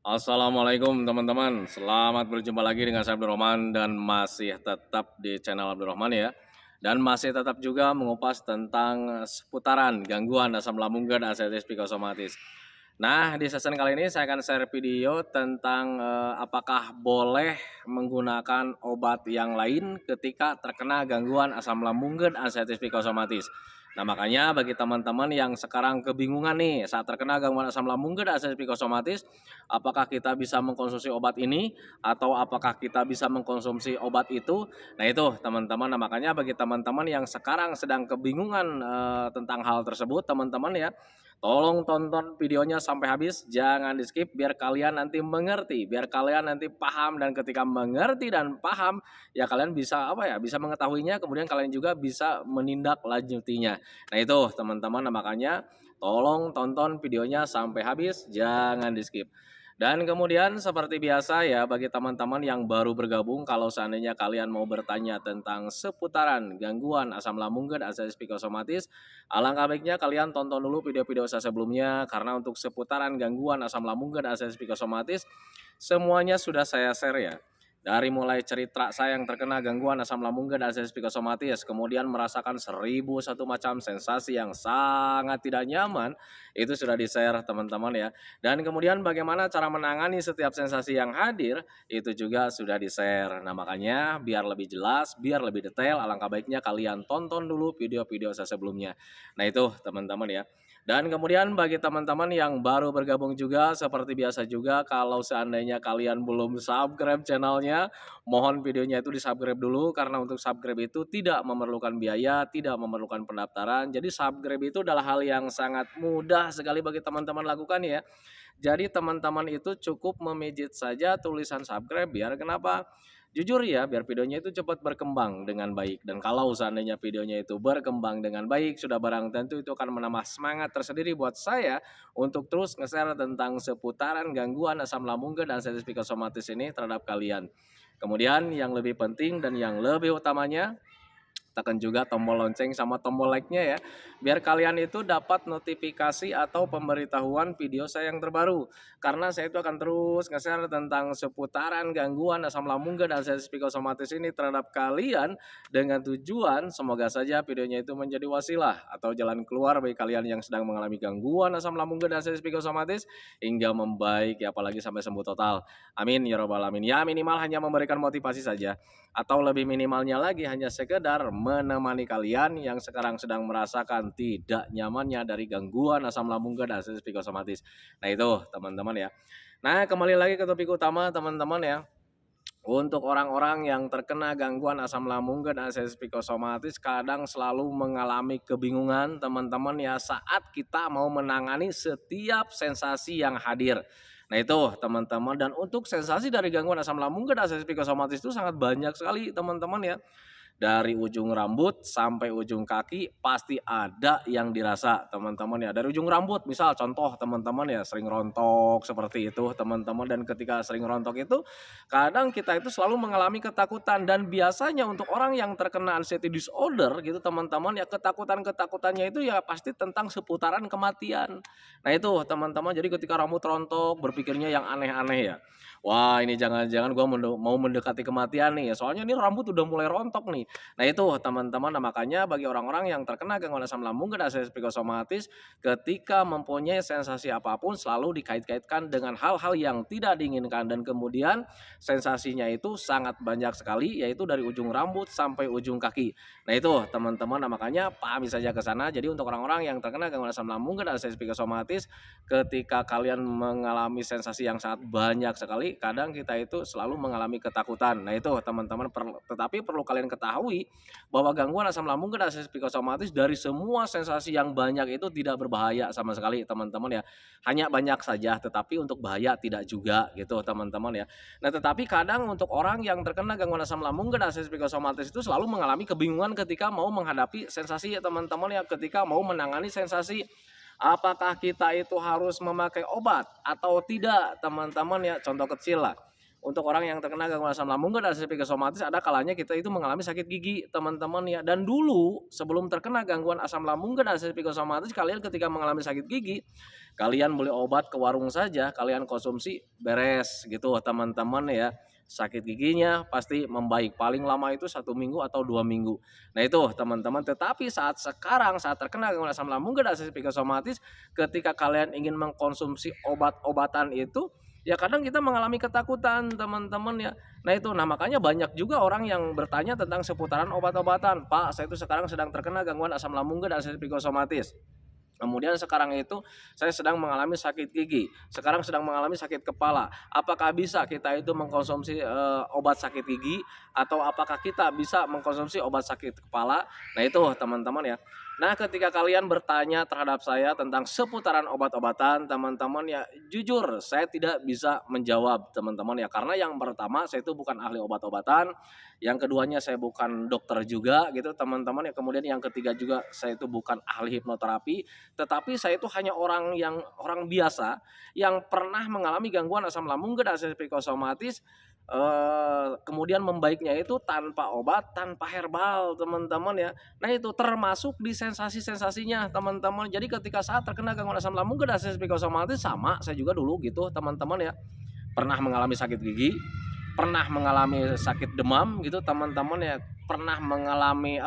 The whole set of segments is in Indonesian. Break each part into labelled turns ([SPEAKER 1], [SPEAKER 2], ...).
[SPEAKER 1] Assalamualaikum teman-teman, selamat berjumpa lagi dengan saya Abdurrahman dan masih tetap di channel Abdurrahman ya. Dan masih tetap juga mengupas tentang seputaran gangguan asam lambung dan asam psikosomatis. Nah, di sesi kali ini saya akan share video tentang apakah boleh menggunakan obat yang lain ketika terkena gangguan asam lambung dan asam psikosomatis. Nah, makanya bagi teman-teman yang sekarang kebingungan nih saat terkena gangguan asam lambung dan asam psikosomatis, apakah kita bisa mengkonsumsi obat ini atau apakah kita bisa mengkonsumsi obat itu? Nah itu teman-teman, nah makanya bagi teman-teman yang sekarang sedang kebingungan tentang hal tersebut, teman-teman ya, tolong tonton videonya sampai habis, jangan di-skip biar kalian nanti mengerti, biar kalian nanti paham dan ketika mengerti dan paham ya kalian bisa apa ya, bisa mengetahuinya kemudian kalian juga bisa menindaklanjutinya. Nah itu teman-teman, nah makanya tolong tonton videonya sampai habis, jangan di-skip. Dan kemudian seperti biasa ya bagi teman-teman yang baru bergabung, kalau seandainya kalian mau bertanya tentang seputaran gangguan asam lambung dan asam psikosomatis, alangkah baiknya kalian tonton dulu video-video saya sebelumnya karena untuk seputaran gangguan asam lambung dan asam psikosomatis semuanya sudah saya share ya. Dari mulai cerita saya yang terkena gangguan asam lambung dan asam psikosomatis, kemudian merasakan 1001 macam sensasi yang sangat tidak nyaman, itu sudah di-share teman-teman ya. Dan kemudian bagaimana cara menangani setiap sensasi yang hadir, itu juga sudah di-share. Nah makanya biar lebih jelas, biar lebih detail, alangkah baiknya kalian tonton dulu video-video saya sebelumnya. Nah itu teman-teman ya. Dan kemudian bagi teman-teman yang baru bergabung juga, seperti biasa juga kalau seandainya kalian belum subscribe channelnya, mohon videonya itu di-subscribe dulu karena untuk subscribe itu tidak memerlukan biaya, tidak memerlukan pendaftaran. Jadi subscribe itu adalah hal yang sangat mudah sekali bagi teman-teman lakukan ya. Jadi teman-teman itu cukup memijit saja tulisan subscribe biar kenapa? Jujur ya, biar videonya itu cepat berkembang dengan baik. Dan kalau seandainya videonya itu berkembang dengan baik, sudah barang tentu itu akan menambah semangat tersendiri buat saya untuk terus nge-share tentang seputaran gangguan asam lambung dan sensitif psikosomatis ini terhadap kalian. Kemudian yang lebih penting dan yang lebih utamanya, tekan juga tombol lonceng sama tombol like-nya ya, biar kalian itu dapat notifikasi atau pemberitahuan video saya yang terbaru. Karena saya itu akan terus nge-share tentang seputaran gangguan asam lambung dan sensitif psikosomatis ini terhadap kalian dengan tujuan semoga saja videonya itu menjadi wasilah atau jalan keluar bagi kalian yang sedang mengalami gangguan asam lambung dan sensitif psikosomatis hingga membaik ya apalagi sampai sembuh total. Amin ya robbal alamin. Ya minimal hanya memberikan motivasi saja atau lebih minimalnya lagi hanya sekedar menemani kalian yang sekarang sedang merasakan tidak nyamannya dari gangguan asam lambung dan asam psikosomatis. Nah itu teman-teman ya. Nah kembali lagi ke topik utama teman-teman ya. Untuk orang-orang yang terkena gangguan asam lambung dan asam psikosomatis kadang selalu mengalami kebingungan teman-teman ya saat kita mau menangani setiap sensasi yang hadir. Nah itu teman-teman, dan untuk sensasi dari gangguan asam lambung dan asam psikosomatis itu sangat banyak sekali teman-teman ya. Dari ujung rambut sampai ujung kaki pasti ada yang dirasa teman-teman ya. Dari ujung rambut misal contoh teman-teman ya sering rontok seperti itu teman-teman, dan ketika sering rontok itu kadang kita itu selalu mengalami ketakutan, dan biasanya untuk orang yang terkena anxiety disorder gitu teman-teman ya, ketakutan-ketakutannya itu ya pasti tentang seputaran kematian. Nah itu teman-teman, jadi ketika rambut rontok berpikirnya yang aneh-aneh ya. Wah ini jangan-jangan gua mau mendekati kematian nih, soalnya ini rambut udah mulai rontok nih. Nah itu teman-teman, nah makanya bagi orang-orang yang terkena gangguan asam lambung dan asam psikosomatis, ketika mempunyai sensasi apapun selalu dikait-kaitkan dengan hal-hal yang tidak diinginkan, dan kemudian sensasinya itu sangat banyak sekali, yaitu dari ujung rambut sampai ujung kaki. Nah itu teman-teman, nah makanya pahami saja ke sana. Jadi untuk orang-orang yang terkena gangguan asam lambung dan asam psikosomatis, ketika kalian mengalami sensasi yang sangat banyak sekali, kadang kita itu selalu mengalami ketakutan. Nah itu teman-teman, tetapi perlu kalian ketahui bahwa gangguan asam lambung dan asam psikosomatis dari semua sensasi yang banyak itu tidak berbahaya sama sekali teman-teman ya. Hanya banyak saja, tetapi untuk bahaya tidak juga gitu teman-teman ya. Nah tetapi kadang untuk orang yang terkena gangguan asam lambung dan asam psikosomatis itu selalu mengalami kebingungan ketika mau menghadapi sensasi ya teman-teman ya, ketika mau menangani sensasi. Apakah kita itu harus memakai obat atau tidak teman-teman ya, contoh kecil lah. untuk orang yang terkena gangguan asam lambung dan asam psikosomatis ada kalanya kita itu mengalami sakit gigi teman-teman ya. Dan dulu sebelum terkena gangguan asam lambung dan asam psikosomatis, kalian ketika mengalami sakit gigi, kalian beli obat ke warung saja, kalian konsumsi beres gitu teman-teman ya. Sakit giginya pasti membaik, paling lama itu 1 minggu atau 2 minggu. Nah itu teman-teman, tetapi saat terkena gangguan asam lambung dan asam psikosomatis, ketika kalian ingin mengkonsumsi obat-obatan itu, ya kadang kita mengalami ketakutan teman-teman ya. Nah itu, nah makanya banyak juga orang yang bertanya tentang seputaran obat-obatan. Pak, saya itu sekarang sedang terkena gangguan asam lambung dan asam psikosomatis. Kemudian sekarang itu saya sedang mengalami sakit gigi, sekarang sedang mengalami sakit kepala. Apakah bisa kita itu mengkonsumsi obat sakit gigi, atau apakah kita bisa mengkonsumsi obat sakit kepala? Nah itu teman-teman ya. Nah ketika kalian bertanya terhadap saya tentang seputaran obat-obatan, teman-teman ya, jujur saya tidak bisa menjawab teman-teman ya. Karena yang pertama, saya itu bukan ahli obat-obatan, yang keduanya saya bukan dokter juga gitu teman-teman ya. Kemudian yang ketiga juga, saya itu bukan ahli hipnoterapi, tetapi saya itu hanya orang biasa yang pernah mengalami gangguan asam lambung dan asam psikosomatis, kemudian membaiknya itu tanpa obat, tanpa herbal teman-teman ya. Nah itu termasuk di sensasi-sensasinya teman-teman. Jadi ketika saat terkena gangguan asam lambung dan asam psikosomatis, sama saya juga dulu gitu teman-teman ya, pernah mengalami sakit gigi, pernah mengalami sakit demam gitu teman-teman ya, pernah mengalami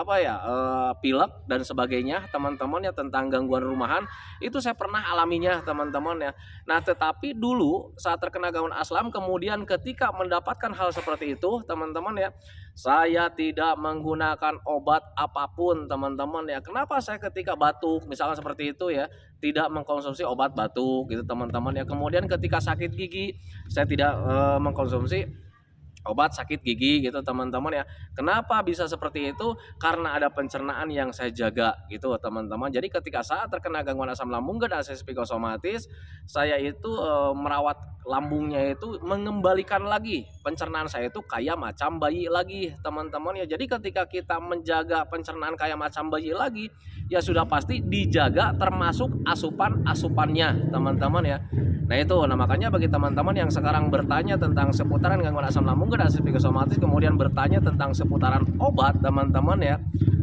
[SPEAKER 1] pilek dan sebagainya teman-teman ya, tentang gangguan rumahan itu saya pernah alaminya teman-teman ya. Nah tetapi dulu saat terkena gangguan asam, kemudian ketika mendapatkan hal seperti itu teman-teman ya, saya tidak menggunakan obat apapun teman-teman ya. Kenapa saya ketika batuk misalkan seperti itu ya, tidak mengkonsumsi obat batuk gitu teman-teman ya. Kemudian ketika sakit gigi, saya tidak mengkonsumsi obat sakit gigi gitu teman-teman ya. Kenapa bisa seperti itu? Karena ada pencernaan yang saya jaga gitu teman-teman. Jadi ketika saat terkena gangguan asam lambung dan asam psikosomatis, saya itu merawat lambungnya itu, mengembalikan lagi pencernaan saya itu kayak macam bayi lagi teman-teman ya. Jadi ketika kita menjaga pencernaan kayak macam bayi lagi, ya sudah pasti dijaga termasuk asupan-asupannya teman-teman ya. Nah itu, nah makanya bagi teman-teman yang sekarang bertanya tentang seputaran gangguan asam lambung dan asam psikosomatis, kemudian bertanya tentang seputaran obat teman-teman ya,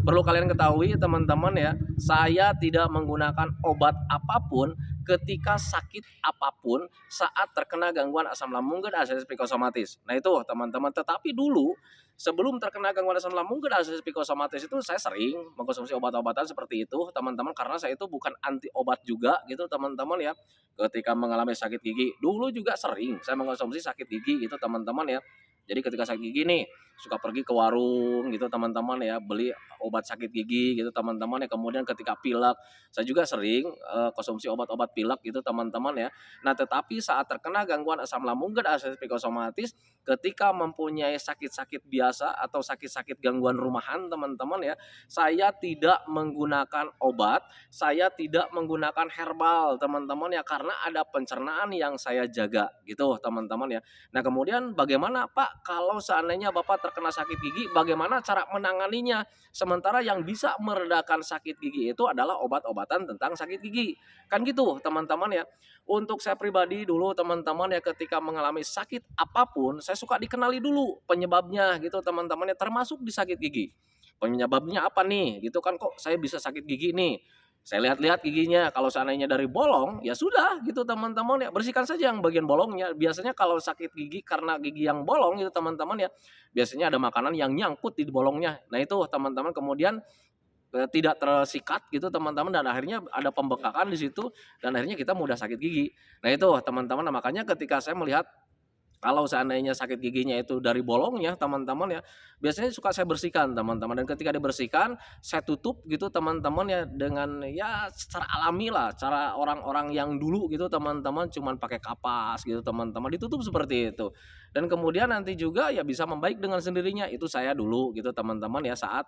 [SPEAKER 1] perlu kalian ketahui teman-teman ya, saya tidak menggunakan obat apapun ketika sakit apapun saat terkena gangguan asam lambung dan asam psikosomatis. Nah itu teman-teman, tetapi dulu sebelum terkena gangguan asam lambung dan asam psikosomatis itu saya sering mengkonsumsi obat-obatan seperti itu teman-teman, karena saya itu bukan anti obat juga gitu teman-teman ya. Ketika mengalami sakit gigi, dulu juga sering saya mengkonsumsi sakit gigi gitu teman-teman ya. Jadi ketika sakit gigi nih, suka pergi ke warung gitu teman-teman ya, beli obat sakit gigi gitu teman-teman ya. Kemudian ketika pilek, saya juga sering konsumsi obat-obat pilek gitu teman-teman ya. Nah tetapi saat terkena gangguan asam lambung dan asam psikosomatis, ketika mempunyai sakit-sakit biasa atau sakit-sakit gangguan rumahan teman-teman ya, saya tidak menggunakan obat, saya tidak menggunakan herbal teman-teman ya, karena ada pencernaan yang saya jaga gitu teman-teman ya. Nah kemudian bagaimana Pak kalau seandainya Bapak terkena sakit gigi, bagaimana cara menanganinya? Sementara yang bisa meredakan sakit gigi itu adalah obat-obatan tentang sakit gigi. Kan gitu teman-teman ya. Untuk saya pribadi dulu teman-teman ya, ketika mengalami sakit apapun, saya suka dikenali dulu penyebabnya gitu teman-teman ya, termasuk di sakit gigi. Penyebabnya apa nih? Gitu kan, kok saya bisa sakit gigi nih? Saya lihat-lihat giginya, kalau seandainya dari bolong, ya sudah gitu teman-teman ya, bersihkan saja yang bagian bolongnya. Biasanya kalau sakit gigi karena gigi yang bolong gitu teman-teman ya, biasanya ada makanan yang nyangkut di bolongnya. Nah itu teman-teman, kemudian tidak tersikat gitu teman-teman, dan akhirnya ada pembengkakan di situ, dan akhirnya kita mudah sakit gigi. Nah itu teman-teman, nah makanya ketika saya melihat kalau seandainya sakit giginya itu dari bolongnya teman-teman ya, biasanya suka saya bersihkan teman-teman, dan ketika dibersihkan saya tutup gitu teman-teman ya, dengan ya secara alami lah, cara orang-orang yang dulu gitu teman-teman, cuman pakai kapas gitu teman-teman, ditutup seperti itu. Dan kemudian nanti juga ya bisa membaik dengan sendirinya. Itu saya dulu gitu teman-teman ya, saat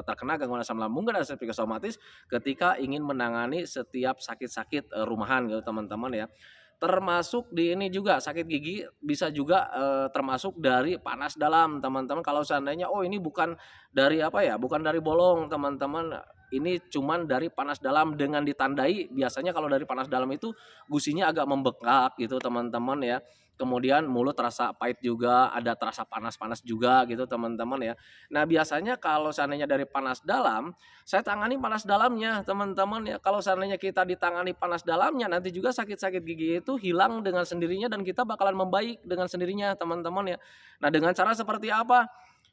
[SPEAKER 1] terkena gangguan asam lambung dan asam psikosomatis, ketika ingin menangani setiap sakit-sakit rumahan gitu teman-teman ya. Termasuk di ini juga, sakit gigi bisa juga termasuk dari panas dalam teman-teman. Kalau seandainya oh ini bukan dari bukan dari bolong teman-teman, ini cuman dari panas dalam, dengan ditandai biasanya kalau dari panas dalam itu gusinya agak membengkak gitu teman-teman ya. Kemudian mulut terasa pahit juga, ada terasa panas-panas juga gitu teman-teman ya. Nah biasanya kalau seandainya dari panas dalam, saya tangani panas dalamnya teman-teman ya. Kalau seandainya kita ditangani panas dalamnya, nanti juga sakit-sakit gigi itu hilang dengan sendirinya dan kita bakalan membaik dengan sendirinya teman-teman ya. Nah dengan cara seperti apa?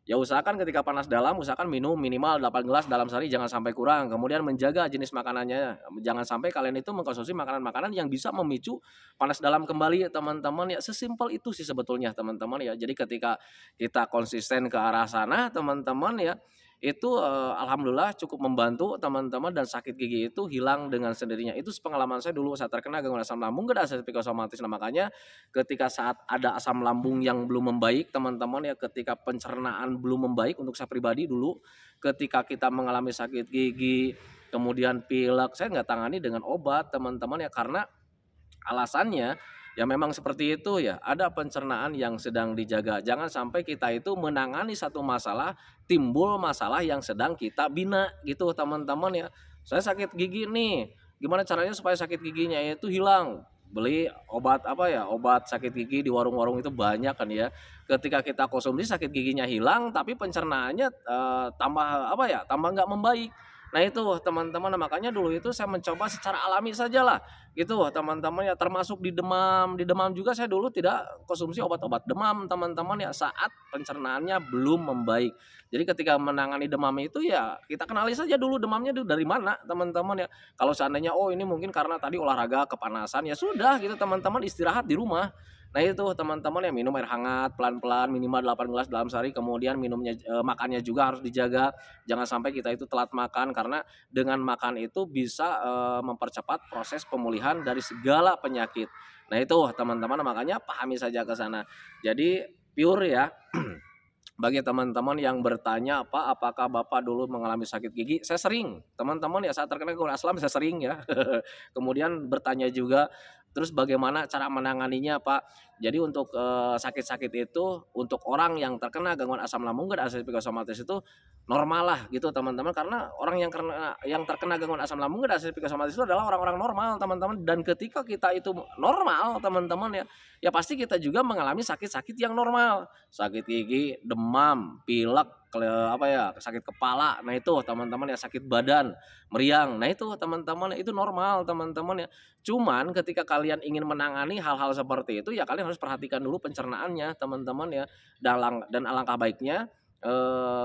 [SPEAKER 1] Ya usahakan ketika panas dalam, usahakan minum minimal 8 gelas dalam sehari, jangan sampai kurang. Kemudian menjaga jenis makanannya, jangan sampai kalian itu mengkonsumsi makanan-makanan yang bisa memicu panas dalam kembali teman-teman ya. Sesimpel itu sih sebetulnya teman-teman ya. Jadi ketika kita konsisten ke arah sana teman-teman ya, itu alhamdulillah cukup membantu teman-teman dan sakit gigi itu hilang dengan sendirinya. Itu pengalaman saya dulu saat terkena gangguan asam lambung gak ada psikosomatis. Nah makanya ketika saat ada asam lambung yang belum membaik teman-teman ya, ketika pencernaan belum membaik untuk saya pribadi dulu, ketika kita mengalami sakit gigi, kemudian pilek, saya nggak tangani dengan obat teman-teman ya, karena alasannya ya memang seperti itu ya, ada pencernaan yang sedang dijaga. Jangan sampai kita itu menangani satu masalah, timbul masalah yang sedang kita bina gitu teman-teman ya. Saya sakit gigi nih, gimana caranya supaya sakit giginya itu hilang? Beli obat apa ya, obat sakit gigi di warung-warung itu banyak kan ya. Ketika kita konsumsi sakit giginya hilang, tapi pencernaannya tambah apa ya, tambah nggak membaik. Nah itu teman-teman, nah, makanya dulu itu saya mencoba secara alami sajalah gitu teman-teman ya, termasuk di demam juga saya dulu tidak konsumsi obat-obat demam teman-teman ya, saat pencernaannya belum membaik. Jadi ketika menangani demam itu ya kita kenali saja dulu demamnya dari mana teman-teman ya. Kalau seandainya oh ini mungkin karena tadi olahraga kepanasan, ya sudah gitu teman-teman, istirahat di rumah. Nah itu teman-teman ya, minum air hangat pelan-pelan minimal 8 gelas dalam sehari, kemudian makannya juga harus dijaga. Jangan sampai kita itu telat makan, karena dengan makan itu bisa mempercepat proses pemulihan dari segala penyakit. Nah itu teman-teman, makanya pahami saja ke sana. Jadi pure ya. Bagi teman-teman yang bertanya apakah Bapak dulu mengalami sakit gigi? Saya sering, teman-teman ya, saat terkena gangguan asam saya sering ya. Kemudian bertanya juga, terus bagaimana cara menanganinya Pak? Jadi untuk sakit-sakit itu untuk orang yang terkena gangguan asam lambung dan asam psikosomatis itu normal lah gitu teman-teman, karena orang yang terkena gangguan asam lambung dan asam psikosomatis itu adalah orang-orang normal teman-teman, dan ketika kita itu normal teman-teman ya, ya pasti kita juga mengalami sakit-sakit yang normal, sakit gigi, demam, pilek, apa ya, sakit kepala. Nah itu teman-teman ya, sakit badan, meriang. Nah itu teman-teman, itu normal teman-teman ya. Cuman ketika kalian ingin menangani hal-hal seperti itu ya kalian harus perhatikan dulu pencernaannya teman-teman ya. Dan alangkah baiknya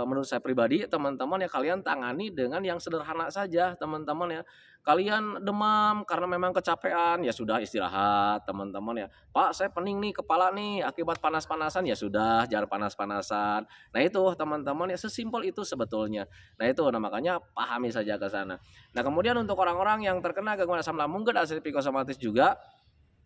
[SPEAKER 1] menurut saya pribadi teman-teman ya, kalian tangani dengan yang sederhana saja teman-teman ya. Kalian demam karena memang kecapean, ya sudah istirahat teman-teman ya. Pak saya pening nih kepala nih akibat panas-panasan, ya sudah jangan panas-panasan. Nah itu teman-teman ya, sesimpel itu sebetulnya. Nah itu, nah makanya pahami saja ke sana. Nah kemudian untuk orang-orang yang terkena gangguan asam lambung dan asam psikosomatis juga,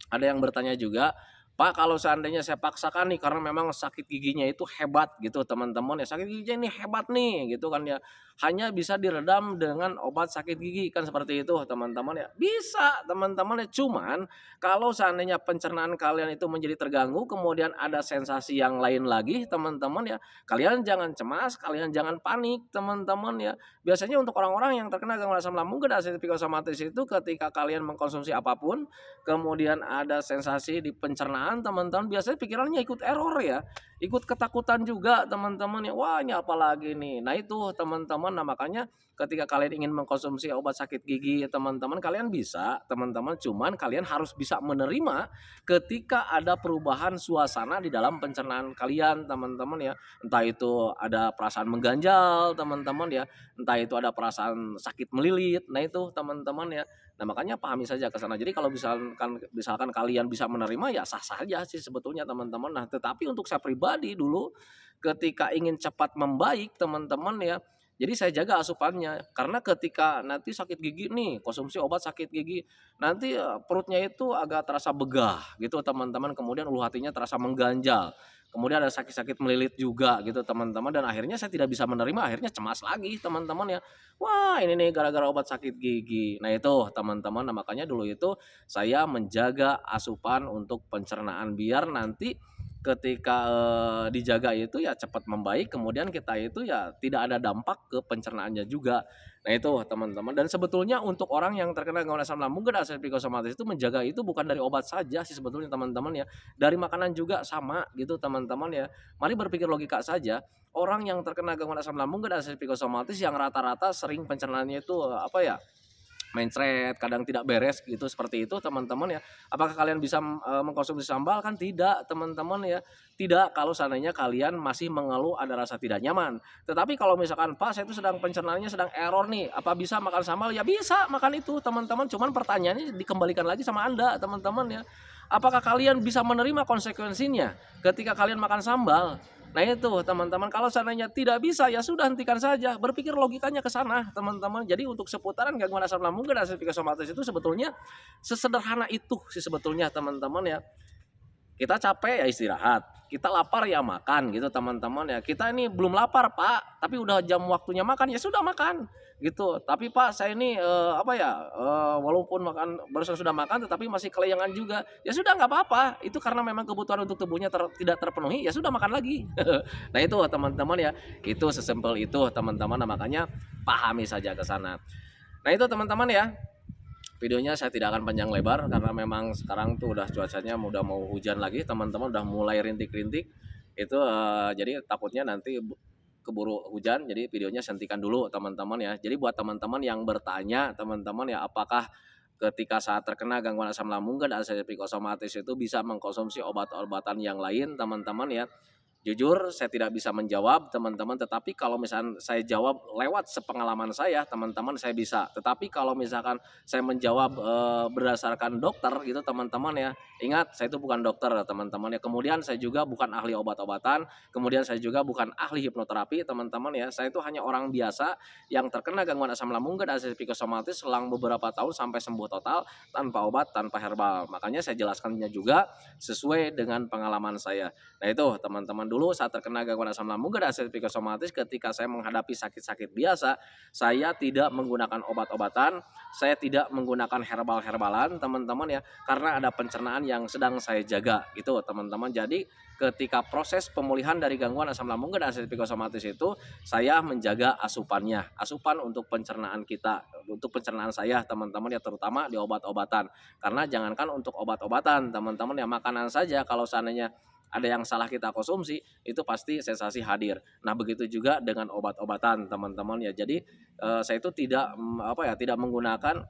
[SPEAKER 1] ada yang bertanya juga, Pak kalau seandainya saya paksakan nih karena memang sakit giginya itu hebat gitu teman-teman ya, sakit giginya ini hebat nih gitu kan ya, hanya bisa diredam dengan obat sakit gigi, kan seperti itu teman-teman ya. Bisa teman-teman ya, cuman kalau seandainya pencernaan kalian itu menjadi terganggu, kemudian ada sensasi yang lain lagi teman-teman ya, kalian jangan cemas, kalian jangan panik teman-teman ya. Biasanya untuk orang-orang yang terkena gangguan asam lambung dan asam psikosomatis itu, ketika kalian mengkonsumsi apapun kemudian ada sensasi di pencernaan teman-teman, biasanya pikirannya ikut error ya, ikut ketakutan juga teman-teman ya, wah ini apa lagi nih. Nah itu teman-teman, nah makanya ketika kalian ingin mengkonsumsi obat sakit gigi teman-teman, kalian bisa teman-teman, cuman kalian harus bisa menerima ketika ada perubahan suasana di dalam pencernaan kalian teman-teman ya. Entah itu ada perasaan mengganjal teman-teman ya, entah itu ada perasaan sakit melilit. Nah itu teman-teman ya. Nah makanya pahami saja ke sana. Jadi kalau misalkan kalian bisa menerima ya sah-sah aja sih sebetulnya teman-teman. Nah tetapi untuk saya pribadi dulu ketika ingin cepat membaik teman-teman ya, jadi saya jaga asupannya, karena ketika nanti sakit gigi nih, konsumsi obat sakit gigi, nanti perutnya itu agak terasa begah gitu teman-teman, kemudian ulu hatinya terasa mengganjal. Kemudian ada sakit-sakit melilit juga gitu teman-teman, dan akhirnya saya tidak bisa menerima, akhirnya cemas lagi teman-teman ya. Wah ini nih gara-gara obat sakit gigi. Nah itu teman-teman, nah makanya dulu itu saya menjaga asupan untuk pencernaan biar nanti ketika, dijaga itu ya cepat membaik, kemudian kita itu ya tidak ada dampak ke pencernaannya juga. Nah itu teman-teman, dan sebetulnya untuk orang yang terkena gangguan asam lambung dan asam psikosomatis itu menjaga itu bukan dari obat saja sih sebetulnya teman-teman ya, dari makanan juga sama gitu teman-teman ya. Mari berpikir logika saja, orang yang terkena gangguan asam lambung dan asam psikosomatis yang rata-rata sering pencernaannya itu, apa ya, mencret, kadang tidak beres gitu seperti itu teman-teman ya. Apakah kalian bisa, mengkonsumsi sambal? Kan tidak teman-teman ya. Tidak kalau seandainya kalian masih mengeluh ada rasa tidak nyaman. Tetapi kalau misalkan, "Pak, saya itu sedang pencernaannya sedang error nih, apa bisa makan sambal?" Ya bisa makan itu teman-teman, cuman pertanyaannya dikembalikan lagi sama Anda teman-teman ya. Apakah kalian bisa menerima konsekuensinya ketika kalian makan sambal? Nah itu teman-teman, kalau seandainya tidak bisa ya sudah hentikan saja, berpikir logikanya ke sana teman-teman. Jadi untuk seputaran gangguan asam lambung dan asam psikosomatis itu sebetulnya sesederhana itu sih sebetulnya teman-teman ya. Kita capek ya istirahat, kita lapar ya makan gitu teman-teman ya. Kita ini belum lapar Pak, tapi udah jam waktunya makan, ya sudah makan gitu. Tapi Pak saya ini, apa ya, walaupun barusan sudah makan tetapi masih kelayangan juga, ya sudah nggak apa-apa, itu karena memang kebutuhan untuk tubuhnya tidak terpenuhi, ya sudah makan lagi. Nah itu teman-teman ya, itu sesimpel itu teman-teman, nah makanya pahami saja ke sana. Nah itu teman-teman ya, videonya saya tidak akan panjang lebar karena memang sekarang tuh udah cuacanya udah mau hujan lagi teman-teman, udah mulai rintik-rintik itu, jadi takutnya nanti keburu hujan, jadi videonya saya hentikan dulu teman-teman ya. Jadi buat teman-teman yang bertanya teman-teman ya, apakah ketika saat terkena gangguan asam lambung dan asam psikosomatis itu bisa mengkonsumsi obat-obatan yang lain teman-teman ya. Jujur saya tidak bisa menjawab teman-teman, tetapi kalau misalkan saya jawab lewat sepengalaman saya teman-teman saya bisa. Tetapi kalau misalkan saya menjawab, berdasarkan dokter gitu teman-teman ya, ingat saya itu bukan dokter teman-teman ya. Kemudian saya juga bukan ahli obat-obatan, kemudian saya juga bukan ahli hipnoterapi teman-teman ya. Saya itu hanya orang biasa yang terkena gangguan asam lambung dan asam psikosomatis selang beberapa tahun sampai sembuh total tanpa obat, tanpa herbal. Makanya saya jelaskannya juga sesuai dengan pengalaman saya. Nah itu teman-teman, dulu saat terkena gangguan asam lambung dan asam psikosomatis ketika saya menghadapi sakit-sakit biasa, saya tidak menggunakan obat-obatan, saya tidak menggunakan herbal-herbalan teman-teman ya, karena ada pencernaan yang sedang saya jaga gitu teman-teman. Jadi ketika proses pemulihan dari gangguan asam lambung dan asam psikosomatis itu, saya menjaga asupannya, asupan untuk pencernaan kita, untuk pencernaan saya teman-teman ya, terutama di obat-obatan. Karena jangankan untuk obat-obatan teman-teman ya, makanan saja kalau seandainya ada yang salah kita konsumsi, itu pasti sensasi hadir. Nah, begitu juga dengan obat-obatan, teman-teman ya. Jadi, saya itu tidak, apa ya, tidak menggunakan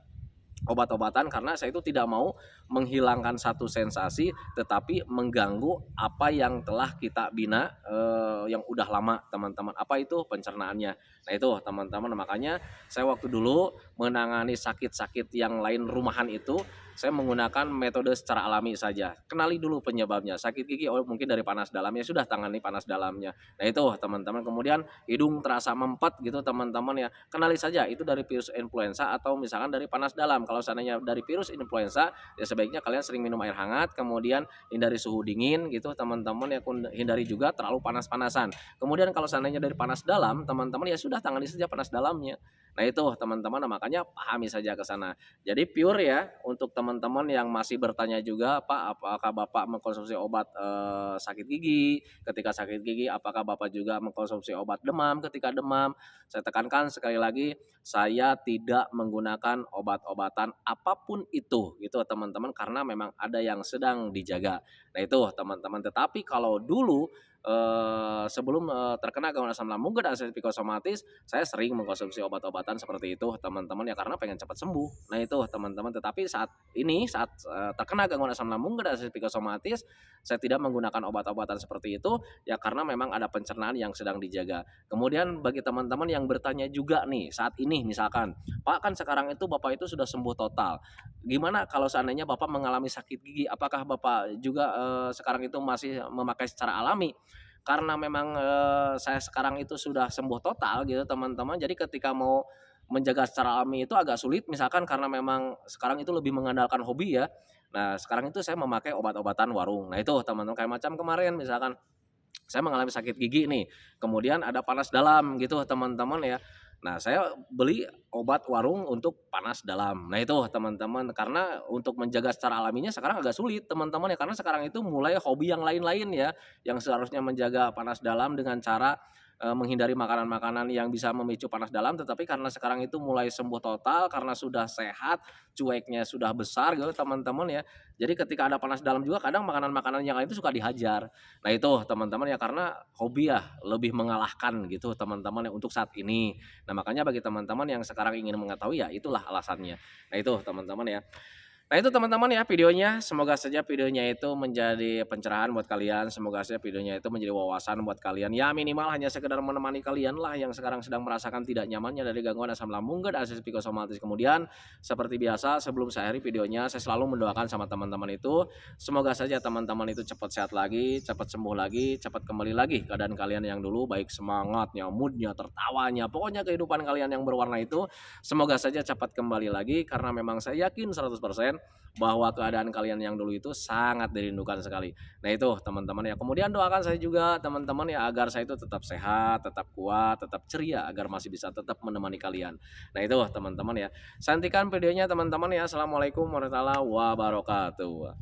[SPEAKER 1] obat-obatan karena saya itu tidak mau menghilangkan satu sensasi, tetapi mengganggu apa yang telah kita bina, yang udah lama, teman-teman. Apa itu? Pencernaannya. Nah, itu, teman-teman. Makanya saya waktu dulu menangani sakit-sakit yang lain rumahan itu, saya menggunakan metode secara alami saja. Kenali dulu penyebabnya. Sakit gigi, oh mungkin dari panas dalamnya, sudah tangani panas dalamnya. Nah itu teman-teman. Kemudian hidung terasa mempet gitu teman-teman ya. Kenali saja itu dari virus influenza atau misalkan dari panas dalam. Kalau seandainya dari virus influenza, ya sebaiknya kalian sering minum air hangat, kemudian hindari suhu dingin gitu teman-teman ya. Hindari juga terlalu panas-panasan. Kemudian kalau seandainya dari panas dalam, teman-teman ya sudah tangani saja panas dalamnya. Nah itu teman-teman, nah, makanya pahami saja ke sana. Jadi pure ya untuk teman-teman yang masih bertanya juga, "Pak, apakah Bapak mengkonsumsi obat, sakit gigi? Ketika sakit gigi, apakah Bapak juga mengkonsumsi obat demam ketika demam?" Saya tekankan sekali lagi, saya tidak menggunakan obat-obatan apapun itu gitu teman-teman, karena memang ada yang sedang dijaga. Nah itu teman-teman, tetapi kalau dulu, sebelum, terkena gangguan asam lambung dan asam psikosomatis, saya sering mengkonsumsi obat-obatan seperti itu teman-teman ya, karena pengen cepat sembuh. Nah itu teman-teman, tetapi saat ini saat, terkena gangguan asam lambung dan asam psikosomatis, saya tidak menggunakan obat-obatan seperti itu ya, karena memang ada pencernaan yang sedang dijaga. Kemudian bagi teman-teman yang bertanya juga nih saat ini misalkan, "Pak, kan sekarang itu Bapak itu sudah sembuh total. Gimana kalau seandainya Bapak mengalami sakit gigi? Apakah Bapak juga, sekarang itu masih memakai secara alami?" Karena memang, saya sekarang itu sudah sembuh total gitu teman-teman, jadi ketika mau menjaga secara alami itu agak sulit, misalkan karena memang sekarang itu lebih mengandalkan hobi ya. Nah sekarang itu saya memakai obat-obatan warung. Nah itu teman-teman, kayak macam kemarin misalkan saya mengalami sakit gigi nih, kemudian ada panas dalam gitu teman-teman ya. Nah, saya beli obat warung untuk panas dalam. Nah, itu teman-teman, karena untuk menjaga secara alaminya sekarang agak sulit teman-teman ya, karena sekarang itu mulai hobi yang lain-lain ya, yang seharusnya menjaga panas dalam dengan cara, menghindari makanan-makanan yang bisa memicu panas dalam, tetapi karena sekarang itu mulai sembuh total, karena sudah sehat, cueknya sudah besar gitu teman-teman ya. Jadi ketika ada panas dalam juga kadang makanan-makanan yang lain itu suka dihajar. Nah, itu teman-teman ya, karena hobi ya lebih mengalahkan gitu teman-teman ya untuk saat ini. Nah, makanya bagi teman-teman yang sekarang ingin mengetahui ya itulah alasannya. Nah, itu teman-teman ya. Nah, itu teman-teman ya videonya, semoga saja videonya itu menjadi pencerahan buat kalian, semoga saja videonya itu menjadi wawasan buat kalian, ya minimal hanya sekedar menemani kalian lah yang sekarang sedang merasakan tidak nyamannya dari gangguan asam lambung dan akses psikosomatis. Kemudian seperti biasa sebelum saya akhiri videonya, saya selalu mendoakan sama teman-teman itu, semoga saja teman-teman itu cepat sehat lagi, cepat sembuh lagi, cepat kembali lagi keadaan kalian yang dulu, baik semangatnya, moodnya, tertawanya, pokoknya kehidupan kalian yang berwarna itu, semoga saja cepat kembali lagi karena memang saya yakin 100% bahwa keadaan kalian yang dulu itu sangat dirindukan sekali. Nah, itu teman-teman ya. Kemudian doakan saya juga teman-teman ya agar saya itu tetap sehat, tetap kuat, tetap ceria agar masih bisa tetap menemani kalian. Nah, itu teman-teman ya. Santikan videonya teman-teman ya. Assalamualaikum warahmatullahi wabarakatuh.